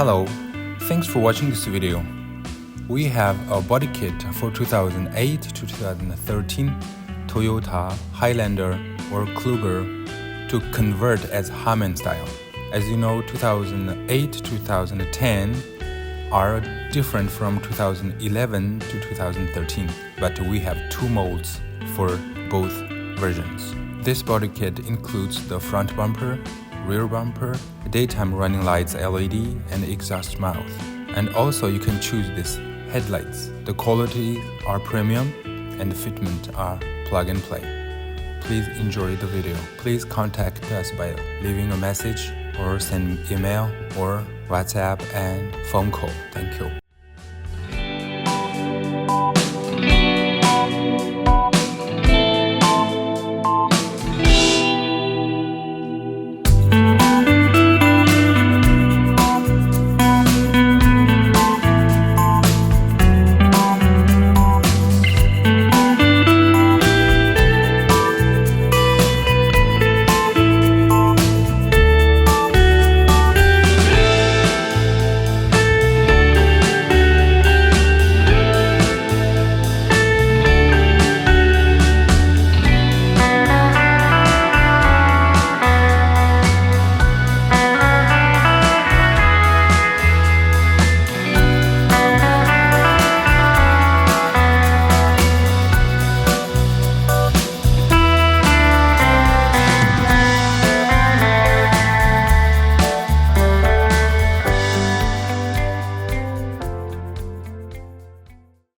Hello, thanks for watching this video. We have a body kit for 2008 to 2013 Toyota Highlander or Kluger to convert as Hamann style. As you know, 2008 to 2010 are different from 2011 to 2013, but we have two molds for both versions. This body kit includes the front bumper, rear bumper, daytime running lights LED, and exhaust mouth. And also you can choose these headlights. The quality are premium and the fitment are plug and play. Please enjoy the video. Please contact us by leaving a message or send email or WhatsApp and phone call. Thank you.